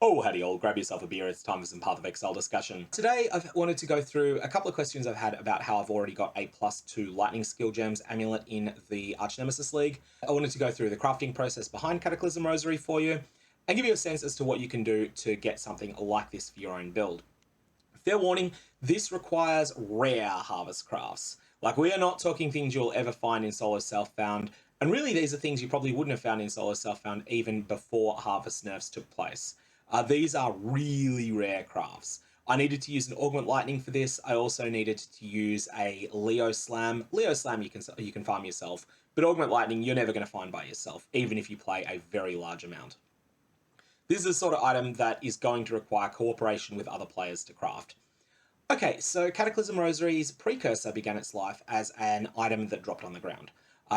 Oh, howdy all, grab yourself a beer, it's time for some Path of Exile discussion. Today I've wanted to go through a couple of questions I've had about how I've already got a +2 Lightning Skill Gems Amulet in the Archnemesis League. I wanted to go through the crafting process behind Cataclysm Rosary for you, and give you a sense as to what you can do to get something like this for your own build. Fair warning, this requires rare harvest crafts. Like, we are not talking things you'll ever find in solo self-found, and really these are things you probably wouldn't have found in solo self-found even before harvest nerfs took place. These are really rare crafts. I needed to use an Augment Lightning for this. I also needed to use a Leo Slam. Leo Slam you can farm yourself, but Augment Lightning you're never going to find by yourself, even if you play a very large amount. This is a sort of item that is going to require cooperation with other players to craft. Okay, so Cataclysm Rosary's precursor began its life as an item that dropped on the ground.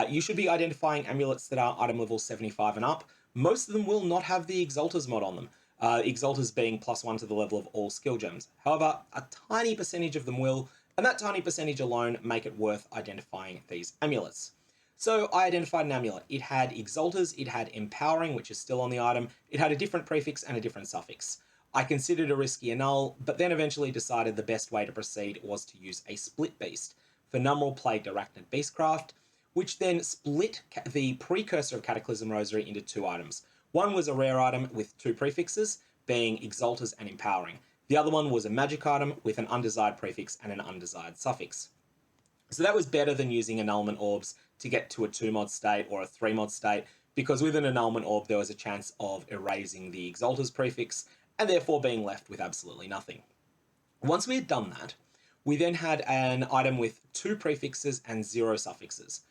You should be identifying amulets that are item level 75 and up. Most of them will not have the Exalters mod on them. Exalters being +1 to the level of all skill gems. However, a tiny percentage of them will, and that tiny percentage alone make it worth identifying these amulets. So I identified an amulet. It had Exalters, it had Empowering, which is still on the item, it had a different prefix and a different suffix. I considered a risky annul, but then eventually decided the best way to proceed was to use a split beast for numeral plagued Arachnid Beastcraft, which then split the precursor of Cataclysm Rosary into two items. One was a rare item with two prefixes, being Exalters and Empowering. The other one was a magic item with an undesired prefix and an undesired suffix. So that was better than using annulment orbs to get to a 2-mod state or a 3-mod state, because with an annulment orb there was a chance of erasing the Exalters prefix and therefore being left with absolutely nothing. Once we had done that, we then had an item with two prefixes and 0 suffixes.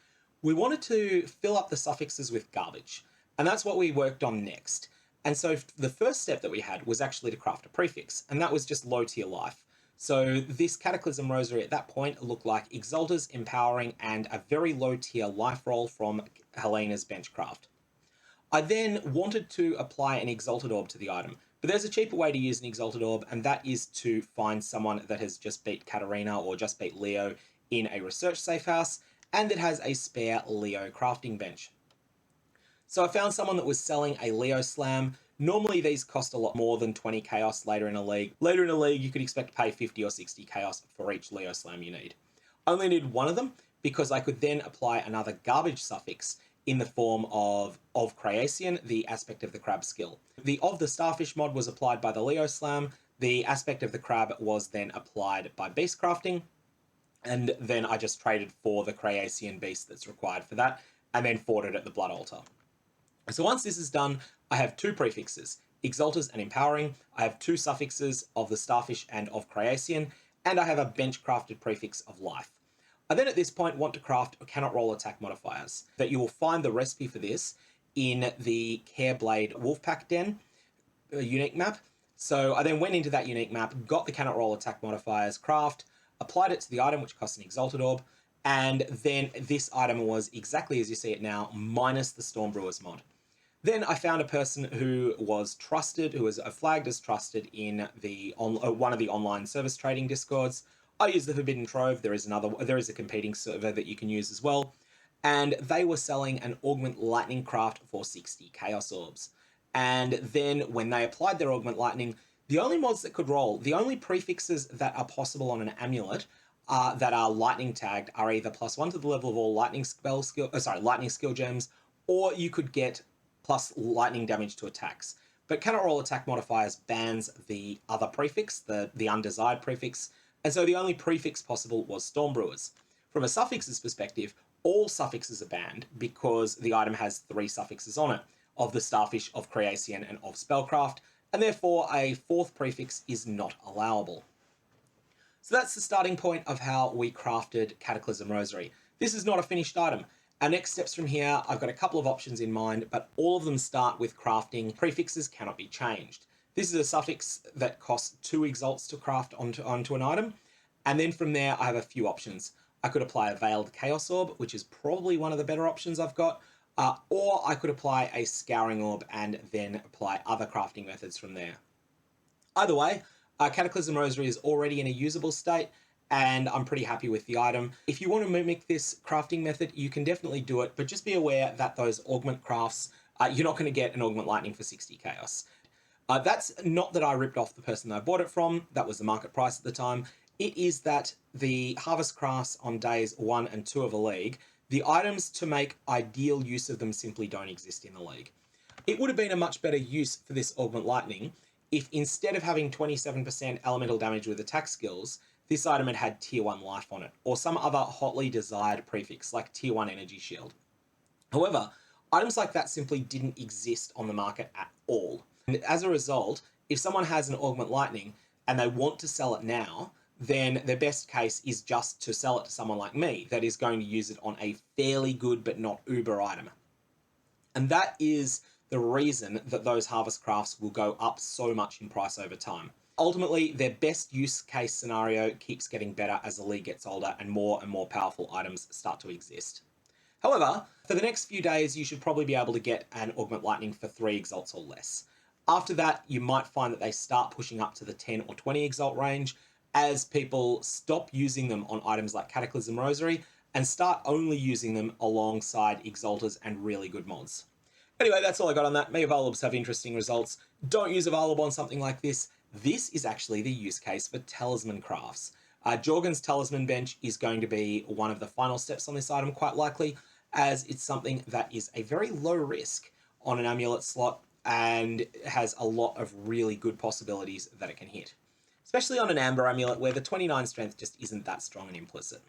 We wanted to fill up the suffixes with garbage, and that's what we worked on next. And so the first step that we had was actually to craft a prefix, and that was just low tier life. So this Cataclysm Rosary at that point looked like Exalters, Empowering, and a very low tier life roll from Helena's Benchcraft. I then wanted to apply an Exalted Orb to the item, but there's a cheaper way to use an Exalted Orb, and that is to find someone that has just beat Katarina or just beat Leo in a research safe house, and that has a spare Leo crafting bench. So I found someone that was selling a Leo Slam. Normally these cost a lot more than 20 chaos later in a league. Later in a league you could expect to pay 50 or 60 chaos for each Leo Slam you need. I only needed one of them because I could then apply another garbage suffix in the form of Craiecian, the aspect of the crab skill. The of the starfish mod was applied by the Leo Slam. The aspect of the crab was then applied by Beastcrafting, and then I just traded for the Craiecian beast that's required for that, and then fought it at the Blood Altar. So once this is done, I have two prefixes, Exalters and Empowering. I have two suffixes of the Starfish and of Craiecian, and I have a bench-crafted prefix of Life. I then at this point want to craft cannot roll attack modifiers. That you will find the recipe for this in the Careblade Wolfpack Den unique map. So I then went into that unique map, got the cannot roll attack modifiers craft, applied it to the item, which costs an Exalted Orb, and then this item was exactly as you see it now, minus the Stormbrewers mod. Then I found a person who was trusted, who was flagged as trusted in the one of the online service trading discords. I used the Forbidden Trove. There is a competing server that you can use as well, and they were selling an Augment Lightning craft for 60 Chaos Orbs. And then when they applied their Augment Lightning, the only mods that could roll, the only prefixes that are possible on an amulet that are lightning tagged are either +1 to the level of all lightning skill gems, or you could get plus lightning damage to attacks. But cannot roll attack modifiers bans the other prefix, the undesired prefix, and so the only prefix possible was Stormbrewers. From a suffixes perspective, all suffixes are banned because the item has 3 suffixes on it, of the Starfish, of Craiecian, and of Spellcraft, and therefore a 4th prefix is not allowable. So that's the starting point of how we crafted Cataclysm Rosary. This is not a finished item. Our next steps from here, I've got a couple of options in mind, but all of them start with crafting prefixes cannot be changed. This is a suffix that costs 2 exalts to craft onto an item, and then from there I have a few options. I could apply a Veiled Chaos Orb, which is probably one of the better options I've got, or I could apply a Scouring Orb and then apply other crafting methods from there. Either way, Cataclysm Rosary is already in a usable state, and I'm pretty happy with the item. If you want to mimic this crafting method, you can definitely do it, but just be aware that those augment crafts, you're not going to get an Augment Lightning for 60 chaos. That's not that I ripped off the person that I bought it from, that was the market price at the time. It is that the Harvest Crafts on days 1 and 2 of a league, the items to make ideal use of them simply don't exist in the league. It would have been a much better use for this Augment Lightning if instead of having 27% elemental damage with attack skills, this item had tier 1 life on it, or some other hotly desired prefix like tier 1 energy shield. However, items like that simply didn't exist on the market at all. And as a result, if someone has an Augment Lightning and they want to sell it now, then their best case is just to sell it to someone like me that is going to use it on a fairly good but not uber item. And that is the reason that those Harvest Crafts will go up so much in price over time. Ultimately, their best use case scenario keeps getting better as the league gets older and more powerful items start to exist. However, for the next few days, you should probably be able to get an Augment Lightning for 3 Exalts or less. After that, you might find that they start pushing up to the 10 or 20 Exalt range as people stop using them on items like Cataclysm Rosary and start only using them alongside Exalters and really good mods. Anyway, that's all I got on that. Mega Volubs have interesting results. Don't use a Volub on something like this. This is actually the use case for Talisman Crafts. Jorgen's Talisman bench is going to be one of the final steps on this item, quite likely, as it's something that is a very low risk on an Amulet slot and has a lot of really good possibilities that it can hit. Especially on an Amber Amulet where the 29 strength just isn't that strong and implicit.